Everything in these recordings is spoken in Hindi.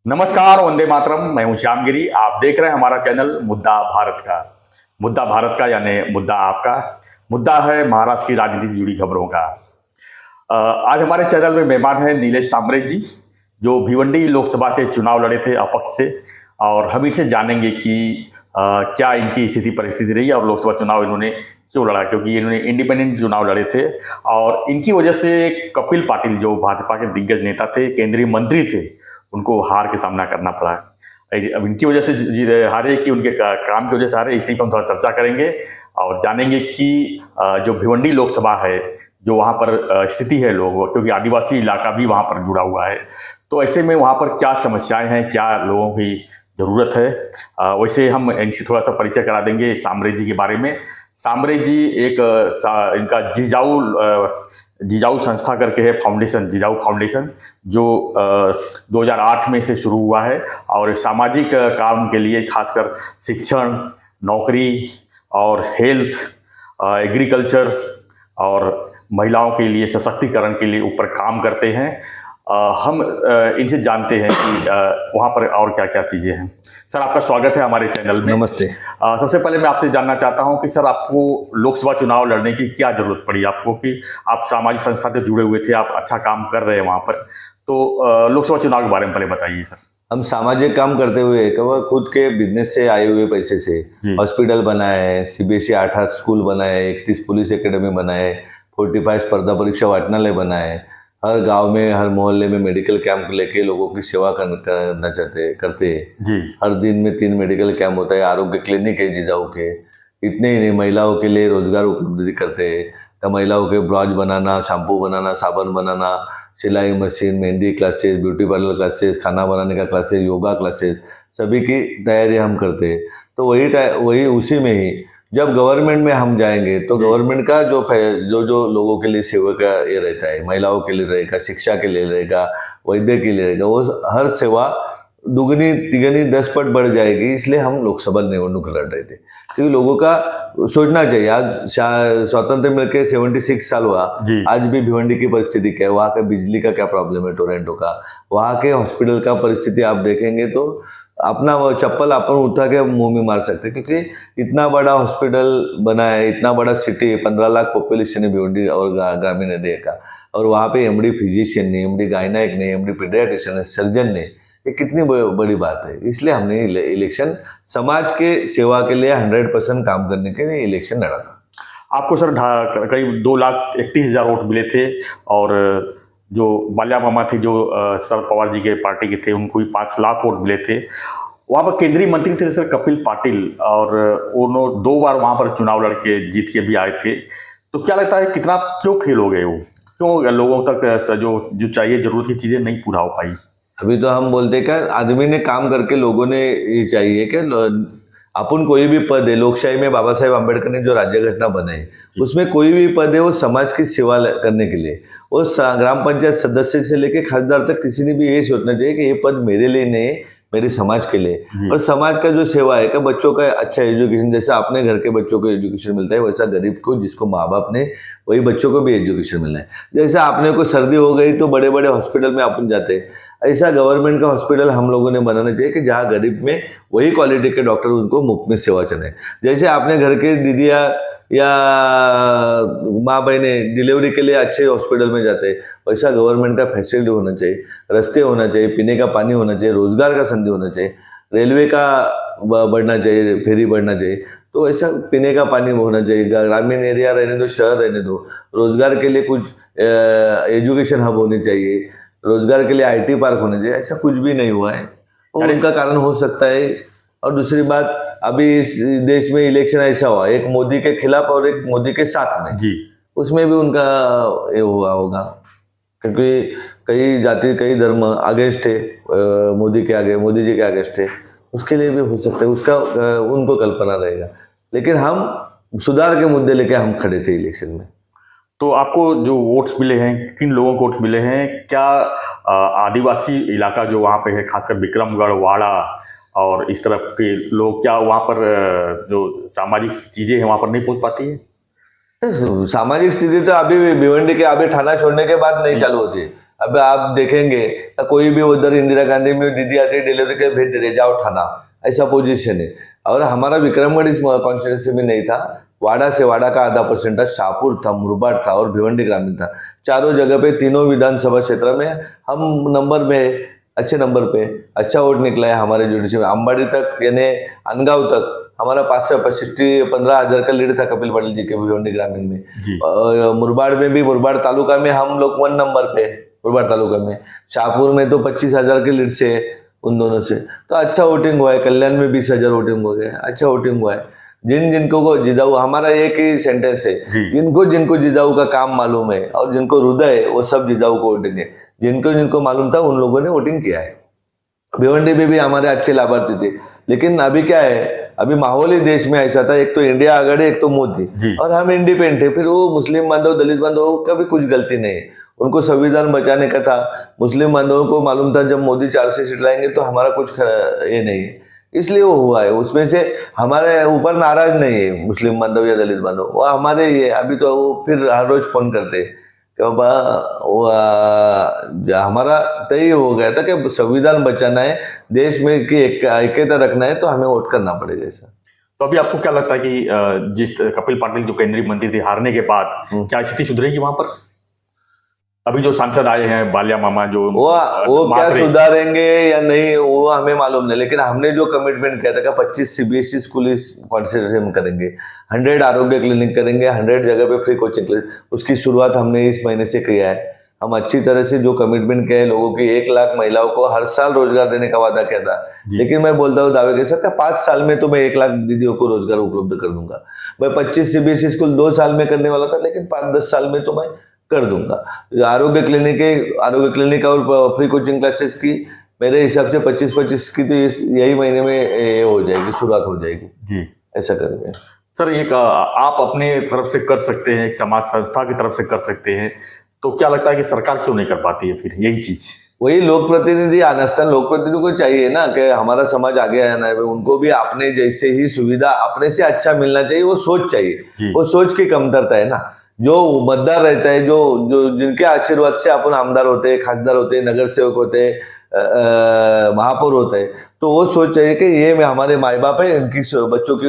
नमस्कार, वंदे मातरम। मैं हूं श्यामगिरी। आप देख रहे हैं हमारा चैनल मुद्दा भारत का। मुद्दा भारत का यानी मुद्दा आपका। मुद्दा है महाराष्ट्र की राजनीति से जुड़ी खबरों का। आज हमारे चैनल में मेहमान है नीलेश सांबरे जी, जो भिवंडी लोकसभा से चुनाव लड़े थे अपक्ष से, और हम इनसे जानेंगे कि क्या इनकी स्थिति परिस्थिति रही और लोकसभा चुनाव इन्होंने क्यों लड़ा, क्योंकि इन्होंने इंडिपेंडेंट चुनाव लड़े थे और इनकी वजह से कपिल पाटिल, जो भाजपा के दिग्गज नेता थे, केंद्रीय मंत्री थे, उनको हार के सामना करना पड़ा। अब इनकी वजह से हारे कि उनके काम की वजह से हारे, इसी पर हम थोड़ा चर्चा करेंगे और जानेंगे कि जो भिवंडी लोकसभा है, जो वहाँ पर स्थिति है लोगों, क्योंकि आदिवासी इलाका भी वहाँ पर जुड़ा हुआ है, तो ऐसे में वहाँ पर क्या समस्याएं हैं, क्या लोगों की ज़रूरत है। वैसे हम इनसे थोड़ा सा परिचय करा देंगे सांबरे जी के बारे में। सांबरे जी एक इनका जिजाऊ संस्था करके है, फाउंडेशन, जिजाऊ फाउंडेशन, जो 2008 में से शुरू हुआ है और सामाजिक काम के लिए, खासकर शिक्षण, नौकरी और हेल्थ, एग्रीकल्चर और महिलाओं के लिए सशक्तिकरण के लिए ऊपर काम करते हैं। हम इनसे जानते हैं कि वहाँ पर और क्या क्या चीज़ें हैं। सर, आपका स्वागत है हमारे चैनल में। नमस्ते। सबसे पहले मैं आपसे जानना चाहता हूं कि सर, आपको लोकसभा चुनाव लड़ने की क्या जरूरत पड़ी आपको, कि आप सामाजिक संस्था से जुड़े हुए थे, आप अच्छा काम कर रहे हैं वहां पर, तो लोकसभा चुनाव के बारे में पहले बताइए सर। हम सामाजिक काम करते हुए खुद के बिजनेस से आए हुए पैसे से हॉस्पिटल बनाए, सीबीएसई 8 स्कूल बनाए, 31 पुलिस एकेडमी बनाए, 45 स्पर्धा परीक्षा वाचनालय बनाए, हर गांव में, हर मोहल्ले में मेडिकल कैंप लेके लोगों की सेवा करना करते हैं। हर दिन में 3 मेडिकल कैंप होता है, आरोग्य क्लिनिक है जिजाऊ के। इतने ही नहीं, महिलाओं के लिए रोजगार उपलब्धि करते हैं। तो महिलाओं के ब्राउज बनाना, शैम्पू बनाना, साबुन बनाना, सिलाई machine, mehndi classes, beauty parlour classes, खाना बनाने का क्लासेस, योगा क्लासेस, सभी की तैयारी हम करते हैं। तो वही उसी में ही जब गवर्नमेंट में हम जाएंगे तो गवर्नमेंट का जो लोगों के लिए सेवा का ये रहता है, महिलाओं के लिए रहेगा, शिक्षा के लिए रहेगा, वैद्य के लिए रहेगा, वो हर सेवा दुगनी तिगनी 10 पट बढ़ जाएगी। इसलिए हम लोकसभा निवडणूक लड़ रहे थे, क्योंकि लोगों का सोचना चाहिए। आज स्वतंत्र मिलकर 76 साल हुआ, आज भी भिवंडी की परिस्थिति क्या है, वहाँ का बिजली का क्या प्रॉब्लम है, टोरेंटो का, वहाँ के हॉस्पिटल का परिस्थिति आप देखेंगे तो अपना वो चप्पल अपन उठा के मुंह में मार सकते, क्योंकि इतना बड़ा हॉस्पिटल बना है, इतना बड़ा सिटी, 15 लाख पॉपुलेशन है भिवंडी और ग्रामीण एरिया का, और वहाँ पे एमडी फिजिशियन नहीं, एमडी गायनाइक नहीं, एमडी पीडियाट्रिशियन, सर्जन नहीं। ये कितनी बड़ी बात है। इसलिए हमने इलेक्शन समाज के सेवा के लिए 100% काम करने के लिए इलेक्शन लड़ा था। आपको सर करीब 2,31,000 वोट मिले थे, और जो बाल्या मामा थे, जो शरद पवार जी के पार्टी के थे, उनको भी 5 लाख वोट मिले थे। वहाँ पर केंद्रीय मंत्री थे सर कपिल पाटिल, और उन्होंने 2 बार वहाँ पर चुनाव लड़के जीत के भी आए थे। तो क्या लगता है, कितना क्यों फेल हो गए वो, क्यों लोगों तक जो चाहिए जरूरत की चीज़ें नहीं पूरा हो पाई? अभी तो हम बोलते क्या, आदमी ने काम करके, लोगों ने ये चाहिए कि अपन कोई भी पद है, लोकशाही में बाबा साहेब आम्बेडकर ने जो राज्य घटना बनाई, उसमें कोई भी पद है वो समाज की सेवा करने के लिए, वो ग्राम पंचायत सदस्य से लेके खासदार तक किसी ने भी ये सोचना चाहिए कि ये पद मेरे लिए नहीं है, मेरे समाज के लिए। और समाज का जो सेवा है कि बच्चों का अच्छा एजुकेशन, जैसे अपने घर के बच्चों को एजुकेशन मिलता है, वैसा गरीब को, जिसको माँ बाप ने, वही बच्चों को भी एजुकेशन मिलना है। जैसे आपने को सर्दी हो गई तो बड़े बड़े हॉस्पिटल में अपन जाते हैं, ऐसा गवर्नमेंट का हॉस्पिटल हम लोगों ने बनाना चाहिए कि जहाँ गरीब में वही क्वालिटी के डॉक्टर उनको मुफ्त में सेवा चले। जैसे आपने घर के दीदियाँ या माँ बहने डिलीवरी के लिए अच्छे हॉस्पिटल में जाते हैं, वैसा गवर्नमेंट का फैसिलिटी होना चाहिए, रास्ते होना चाहिए, पीने का पानी होना चाहिए, रोजगार का संधि होना चाहिए, रेलवे का बढ़ना चाहिए, फेरी बढ़ना चाहिए। तो ऐसा पीने का पानी होना चाहिए, ग्रामीण एरिया रहने दो, शहर रहने दो, रोजगार के लिए कुछ एजुकेशन हब होने चाहिए, रोजगार के लिए आईटी पार्क होने चाहिए। ऐसा कुछ भी नहीं हुआ है, और उनका कारण हो सकता है। और दूसरी बात, अभी इस देश में इलेक्शन ऐसा हुआ, एक मोदी के खिलाफ और एक मोदी के साथ में, उसमें भी उनका ये हुआ होगा, क्योंकि कई जाति, कई धर्म अगेंस्ट है मोदी के आगे, मोदी जी के अगेंस्ट है, उसके लिए भी हो सकता है, उसका उनको कल्पना रहेगा। लेकिन हम सुधार के मुद्दे लेके हम खड़े थे इलेक्शन में। तो आपको जो वोट्स मिले हैं, किन लोगों को वोट्स मिले हैं? क्या आदिवासी इलाका जो वहाँ पे है, खासकर विक्रमगढ़, वाड़ा और इस तरफ के लोग, क्या वहाँ पर जो सामाजिक चीज़ें हैं वहाँ पर नहीं पहुँच पाती है? सामाजिक स्थिति तो अभी भिवंडी के अभी थाना छोड़ने के बाद नहीं चालू होती है। अब आप देखेंगे कोई भी उधर इंदिरा गांधी में दीदी आती है डिलीवरी के भेज देते जाओ ठाना, ऐसा पोजीशन है। और हमारा विक्रमगढ़ इस कॉन्स्टिट्यूंसी में नहीं था, वाड़ा से वाड़ा का आधा परसेंट था, शाहपुर था, मुरबाड था और भिवंडी ग्रामीण था। चारों जगह पे तीनों विधानसभा क्षेत्र में हम नंबर में अच्छे नंबर पे अच्छा वोट निकला है हमारे जुडिशरी में। अंबाड़ी तक यानी अनगांव तक हमारा 15,000 का लीड था कपिल पाटिल जी के भिवंडी ग्रामीण में। मुरबाड में भी, मुरबाड तालुका में हम लोग 1 नंबर पे, मुरबाड तालुका में। शाहपुर में तो 25,000 के लीड से उन दोनों से तो अच्छा वोटिंग हुआ है। कल्याण में 20,000 वोटिंग हो गया, अच्छा वोटिंग हुआ है। जिनको को जिजाऊ, हमारा एक ही सेंटेंस है, जिनको जिजाऊ का काम मालूम है और जिनको हृदय है वो सब जिजाऊ को वोटिंग है। जिनको मालूम था उन लोगों ने वोटिंग किया है। भिवंडी में भी हमारे अच्छे लाभार्थी थे, लेकिन अभी क्या है, अभी माहौल ही देश में ऐसा था, एक तो इंडिया आगे, एक तो मोदी, और हम इंडिपेंडेंट थे। फिर वो मुस्लिम बांधव, दलित बांधव का भी कुछ गलती नहीं है, उनको संविधान बचाने का था। मुस्लिम बांधवों को मालूम था जब मोदी 400 सीट लाएंगे तो हमारा कुछ ये नहीं है, इसलिए वो हुआ है। उसमें से हमारे ऊपर नाराज नहीं है मुस्लिम बांधव या दलित बांधव, वो हमारे ये अभी तो वो फिर हर रोज फोन करते कि बाबा हमारा तय हो गया था कि संविधान बचाना है, देश में की ऐक्यता रखना है, तो हमें वोट करना पड़ेगा ऐसा। तो अभी आपको क्या लगता है कि जिस कपिल पाटिल जो केंद्रीय मंत्री थे, हारने के बाद क्या स्थिति सुधरेगी वहां पर? अभी जो सांसद आए हैं बालिया मामा, जो वो क्या सुधारेंगे या नहीं वो हमें मालूम नहीं, लेकिन हमने जो कमिटमेंट किया था कि 25 सीबीएसई स्कूल इस कॉन्स्टिट्यूंसी में करेंगे, 100 आरोग्य क्लिनिक करेंगे, 100 जगह पे फ्री कोचिंग क्लास, उसकी शुरुआत हमने इस महीने से किया है। हम अच्छी तरह से जो कमिटमेंट किया है, लोगों की 1 लाख महिलाओं को हर साल रोजगार देने का वादा किया था, लेकिन मैं बोलता हूँ दावे के साथ 5 साल में तो मैं 1 लाख दीदियों को रोजगार उपलब्ध कर दूंगा। मैं 25 सीबीएसई स्कूल 2 साल में करने वाला था, लेकिन 5-10 साल में तो मैं कर दूंगा। आरोग्य क्लिनिक और फ्री कोचिंग क्लासेस की मेरे हिसाब से 25 की तो यही महीने में ये हो जाएगी, शुरुआत हो जाएगी जी, ऐसा करेंगे। सर एक आप अपने तरफ से कर सकते हैं, एक समाज संस्था की तरफ से कर सकते हैं, तो क्या लगता है कि सरकार क्यों नहीं कर पाती है फिर यही चीज? वही लोक प्रतिनिधि अनास्थान लोक प्रतिनिधि को चाहिए ना कि हमारा समाज आगे आना है, उनको भी अपने जैसे ही सुविधा अपने से अच्छा मिलना चाहिए, वो सोच चाहिए। वो सोच की कमतरता है ना। जो मतदार रहता है, जो जिनके आशीर्वाद से अपन आमदार होते हैं, खासदार होते हैं, नगर सेवक होते हैं, महापौर होते हैं, तो वो सोच चाहिए कि ये हमारे माई बाप है, इनकी बच्चों की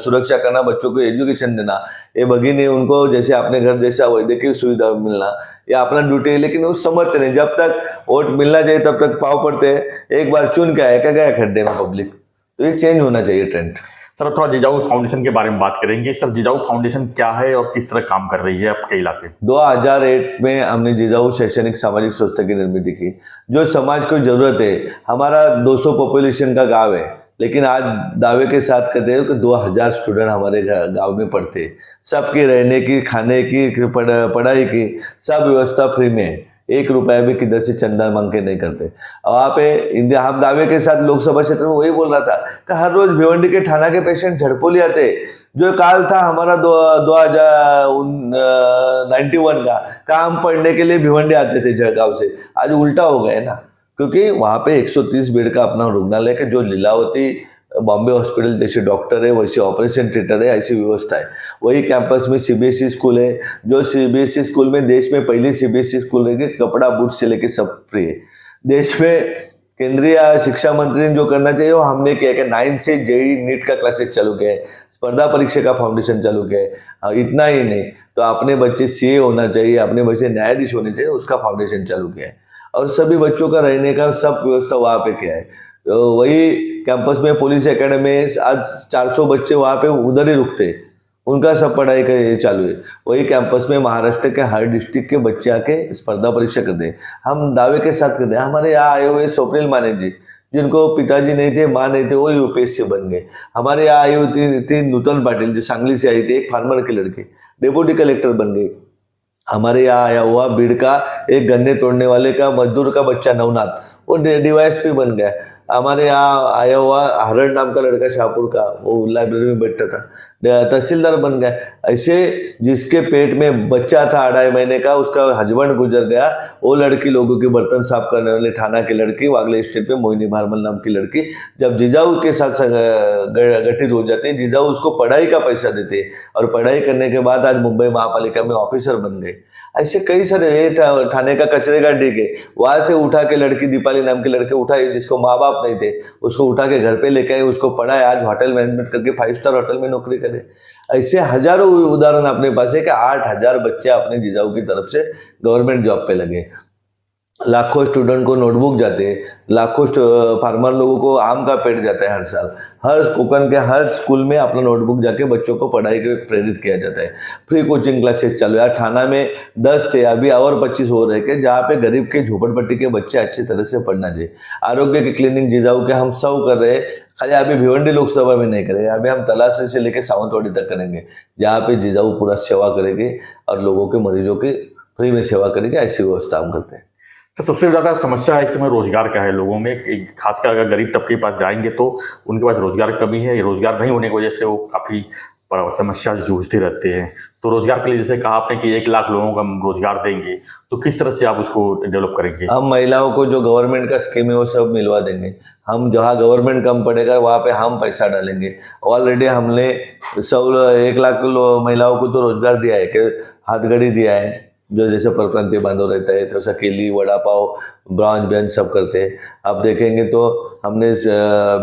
सुरक्षा करना, बच्चों को एजुकेशन देना, ये भगिनी उनको जैसे अपने घर जैसा वैद्यकीय सुविधा मिलना, या अपना ड्यूटी है। लेकिन वो समझते नहीं, जब तक वोट मिलना चाहिए तब तक पाव पड़ते हैं, एक बार चुन के आया क्या गया खड्डे में पब्लिक। तो ये चेंज होना चाहिए ट्रेंड। सर थोड़ा जिजाऊ फाउंडेशन के बारे में बात करेंगे। सर जिजाऊ फाउंडेशन क्या है और किस तरह काम कर रही है आपके इलाके? 2008 में हमने जिजाऊ शैक्षणिक सामाजिक संस्था की निर्मित की, जो समाज को जरूरत है। हमारा 200 पॉपुलेशन का गांव है, लेकिन आज दावे के साथ कहते हैं कि 2000 स्टूडेंट हमारे गांव में पढ़ते हैं। सबकी रहने की, खाने की, पढ़ाई की सब व्यवस्था फ्री में है। 1 रुपया भी किधर से चंदा मांग के नहीं करते। वहाँ पे इंडिया, हम दावे के साथ लोकसभा क्षेत्र में वही बोल रहा था कि हर रोज भिवंडी के थाना के पेशेंट झड़पोली आते, जो काल था हमारा 2091 का काम पढ़ने के लिए भिवंडी आते थे जळगांव से। आज उल्टा हो गया ना, क्योंकि वहाँ पे 130 बेड का अपना रुग्णालय का, जो लीलावती बॉम्बे हॉस्पिटल जैसे डॉक्टर है वैसे ऑपरेशन थिएटर है, ऐसी व्यवस्था है। वही कैंपस में सीबीएसई स्कूल है, जो सीबीएसई स्कूल में देश में पहली सीबीएसई स्कूल है कि कपड़ा बूट से लेके सब फ्री है। देश में केंद्रीय शिक्षा मंत्री ने जो करना चाहिए वो हमने किया कि 9 से जेईई नीट का क्लासेस चालू किया है, स्पर्धा परीक्षा का फाउंडेशन चालू किया है। इतना ही नहीं तो अपने बच्चे सीए होना चाहिए, अपने बच्चे न्यायाधीश होने चाहिए, उसका फाउंडेशन चालू किया है। और सभी बच्चों का रहने का सब व्यवस्था वहाँ पे किया है। तो वही कैंपस में पुलिस एकेडमी, आज 400 बच्चे वहाँ पे उधर ही रुकते, उनका सब पढ़ाई का चालू है। वही कैंपस में महाराष्ट्र के हर डिस्ट्रिक्ट के बच्चे आके स्पर्धा परीक्षा करते हैं। हम दावे के साथ करते हैं। हमारे यहाँ आए हुए स्वप्निल माने जी, जिनको पिताजी नहीं थे, माँ नहीं थे, वो यूपीएससी बन गए। हमारे यहाँ आई हुई थी नूतन पाटिल, जो सांगली से आई थी, एक फार्मर की लड़की, डेप्यूटी कलेक्टर बन गई। हमारे यहाँ आया हुआ भीड़ का एक गन्ने तोड़ने वाले का मजदूर का बच्चा नवनाथ, वो डीवाईएसपी बन गया। हमारे यहाँ आया हुआ हरण नाम का लड़का शाहपुर का, वो लाइब्रेरी में बैठता था, तहसीलदार बन गया। ऐसे जिसके पेट में बच्चा था 2.5 महीने का, उसका हस्बैंड गुजर गया, वो लड़की लोगों के बर्तन साफ करने वाले थाना की लड़की, वागले स्टेट पे मोहिनी भारमल नाम की लड़की, जब जिजाऊ के साथ गठित हो जाते हैं, जिजाऊ उसको पढ़ाई का पैसा देते हैं और पढ़ाई करने के बाद आज मुंबई महापालिका में ऑफिसर बन गए। ऐसे कई सारे ठाणे का कचरे का ढेर है, वहां से उठा के लड़की दीपाली नाम की लड़की उठाई जिसको माँ बाप नहीं थे, उसको उठा के घर पे लेके आए, उसको पढ़ाए, आज होटल मैनेजमेंट करके 5 स्टार होटल में नौकरी करे। ऐसे हजारों उदाहरण अपने पास है कि 8,000 बच्चे अपने जिजाऊ की तरफ से गवर्नमेंट जॉब पे लगे, लाखों स्टूडेंट को नोटबुक जाते हैं, लाखों फार्मर लोगों को आम का पेड़ जाता है हर साल, हर कोकन के हर स्कूल में अपना नोटबुक जाके बच्चों को पढ़ाई के प्रेरित किया जाता है। फ्री कोचिंग क्लासेस चालू है। ठाणा में 10 थे, अभी और 25 हो रहे हैं, जहाँ पे गरीब के झोपड़पट्टी के बच्चे अच्छी तरह से पढ़ना चाहिए। आरोग्य की क्लिनिक जिजाऊ के हम सब कर रहे हैं, खाली अभी भिवंडी लोकसभा में नहीं करेंगे, अभी हम तलाशी से लेकर सावंतवाड़ी तक करेंगे, जहाँ पे जिजाऊ पूरा सेवा करेंगे और लोगों के मरीजों की फ्री में सेवा करेंगे। ऐसी व्यवस्था हम करते हैं। तो सबसे ज़्यादा समस्या इस समय रोजगार का है लोगों में, खासकर अगर गरीब तबके के पास जाएंगे तो उनके पास रोजगार की कमी है। रोजगार नहीं होने की वजह से वो काफ़ी समस्या जूझते रहते हैं। तो रोजगार के लिए जैसे कहा आपने कि 1 लाख लोगों को हम रोजगार देंगे, तो किस तरह से आप उसको डेवलप करेंगे? हम महिलाओं को जो गवर्नमेंट का स्कीम है वो सब मिलवा देंगे। हम जहाँ गवर्नमेंट कम पड़ेगा वहाँ पे हम पैसा डालेंगे। ऑलरेडी हमने सब 1 लाख महिलाओं को तो रोजगार दिया है, कि हाथगड़ी दिया है, जो जैसे परप्रांतीय बांधव रहता है, तो केली, वड़ा पाव, ब्राउन बेंच सब करते हैं। आप देखेंगे तो हमने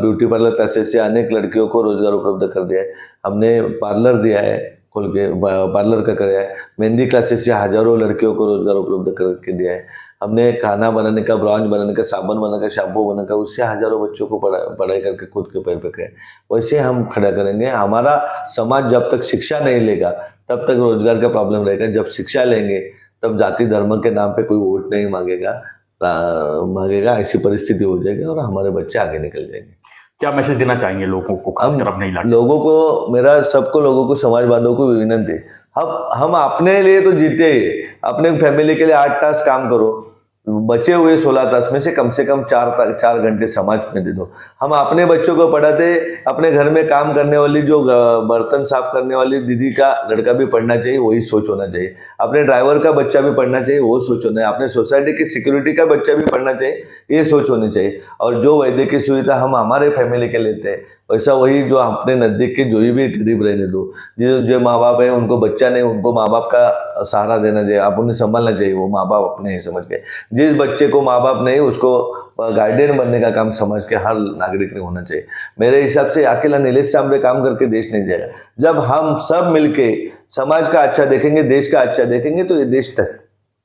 ब्यूटी पार्लर क्लासेस से अनेक लड़कियों को रोजगार उपलब्ध कर दिया है। हमने पार्लर दिया है, खोल के पार्लर का कराया है। मेहंदी क्लासेस से हजारों लड़कियों को रोजगार उपलब्ध करके दिया है। हमने खाना बनाने का, ब्राउन बनाने का, साबुन बनाने का, शैम्पू बनाने का, उससे हजारों बच्चों को पढ़ाई करके खुद के पैर पे खड़े। वैसे हम खड़ा करेंगे। हमारा समाज जब तक शिक्षा नहीं लेगा तब तक रोजगार का प्रॉब्लम रहेगा। जब शिक्षा लेंगे तब जाति धर्म के नाम पे कोई वोट नहीं मांगेगा, ऐसी परिस्थिति हो जाएगी और हमारे बच्चे आगे निकल जाएंगे। क्या मैसेज देना चाहेंगे लोगों को, खासकर अपने इलाके लोगों को? मेरा सबको लोगों को, समाज बांधवों को विनती है, हम अपने लिए तो जीते ही, अपने फैमिली के लिए 8 तास काम करो, बचे हुए 16 तास में से कम 4 घंटे समाज में दे दो। हम अपने बच्चों को पढ़ाते, अपने घर में काम करने वाली, जो बर्तन साफ करने वाली दीदी का लड़का भी पढ़ना चाहिए, वही सोच होना चाहिए। अपने ड्राइवर का बच्चा भी पढ़ना चाहिए, वो सोच होना है। अपने सोसाइटी की सिक्योरिटी का बच्चा भी पढ़ना चाहिए, ये सोच होनी चाहिए। और जो वैद्य की सुविधा हम हमारे फैमिली के लेते हैं, वैसा वही जो अपने नजदीक के जो भी गरीब रहने दो, जो माँ बाप है उनको बच्चा नहीं, उनको माँ बाप का सहारा देना चाहिए, आप उन्हें संभालना चाहिए। वो माँ बाप अपने ही समझ के, जिस बच्चे को माँ बाप नहीं, उसको गार्डियन बनने का काम समाज के हर नागरिक ने होना चाहिए। मेरे हिसाब से अकेला नीलेश सांबरे काम करके देश नहीं जाएगा। जब हम सब मिलके समाज का अच्छा देखेंगे, देश का अच्छा देखेंगे, तो ये देश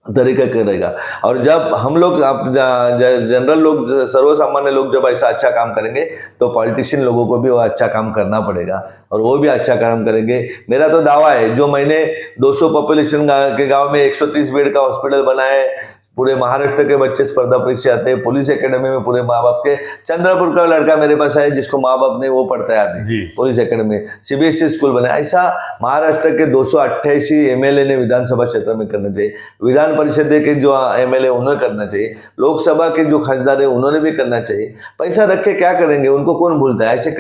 तरीका करेगा। और जब हम लोग जनरल लोग, सर्वसामान्य लोग जब ऐसा अच्छा काम करेंगे, तो पॉलिटिशियन लोगों को भी वो अच्छा काम करना पड़ेगा और वो भी अच्छा काम करेंगे। मेरा तो दावा है, जो मैंने 200 पॉपुलेशन के गांव में 130 बेड का हॉस्पिटल बनाया है, पूरे महाराष्ट्र के बच्चे स्पर्धा परीक्षा आते हैं, पुलिस एकेडमी में पूरे माँ बाप के, चंद्रपुर का लड़का मेरे पास है जिसको माँ बाप ने, वो पढ़ता है अभी पुलिस एकेडमी, CBSE स्कूल बना। ऐसा महाराष्ट्र के 288 MLA ने विधानसभा क्षेत्र में करना चाहिए। विधान परिषद के जो MLA उन्हें करना चाहिए, लोकसभा के जो खासदार है उन्होंने भी करना चाहिए। पैसा रख के क्या करेंगे, उनको कौन भूलता है। ऐसे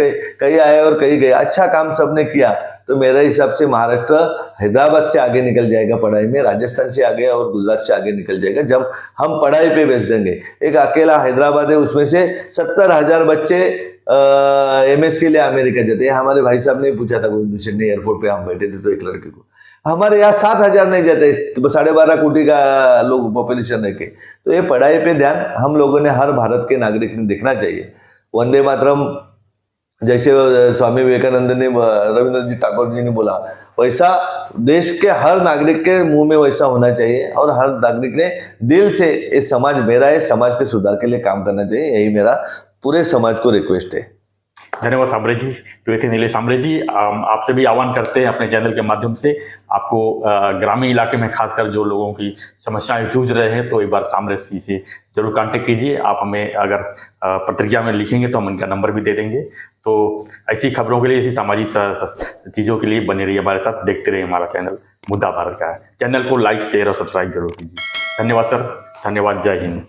कई आए और कई गए, अच्छा काम सबने किया, तो मेरे हिसाब से महाराष्ट्र हैदराबाद से आगे निकल जाएगा पढ़ाई में, राजस्थान से आगे और गुजरात से आगे निकल जाएगा जब हम पढ़ाई पे बेच देंगे। एक अकेला हैदराबाद है, उसमें से 70,000 बच्चे MS के लिए अमेरिका जाते हैं। हमारे भाई साहब ने पूछा था सिडनी एयरपोर्ट पे, हम बैठे थे तो एक लड़के को, हमारे यहाँ 7,000 नहीं जाते, तो 12.5 कोटी का लोग पॉपुलेशन है के। तो ये पढ़ाई पे ध्यान हम लोगों ने, हर भारत के नागरिक ने देखना चाहिए। वंदे मातरम जैसे स्वामी विवेकानंद ने, रविंद्रनाथ जी टैगोर जी ने बोला, वैसा देश के हर नागरिक के मुंह में वैसा होना चाहिए और हर नागरिक ने दिल से, ये समाज मेरा है, समाज के सुधार के लिए काम करना चाहिए। यही मेरा पूरे समाज को रिक्वेस्ट है। धन्यवाद सांबरे जी। तो ये थे नीलेश सांबरे जी। आपसे भी आह्वान करते हैं अपने चैनल के माध्यम से, आपको ग्रामीण इलाके में खासकर जो लोगों की समस्याएं जूझ रहे हैं, तो एक बार सांबरे जी से जरूर कांटेक्ट कीजिए। आप हमें अगर पत्रिका में लिखेंगे तो हम उनका नंबर भी दे देंगे। तो ऐसी खबरों के लिए, ऐसी सामाजिक चीज़ों के लिए बने रहिए हमारे साथ, देखते रहिए हमारा चैनल मुद्दा भारत का। चैनल को लाइक, शेयर और सब्सक्राइब जरूर कीजिए। धन्यवाद सर, धन्यवाद, जय हिंद।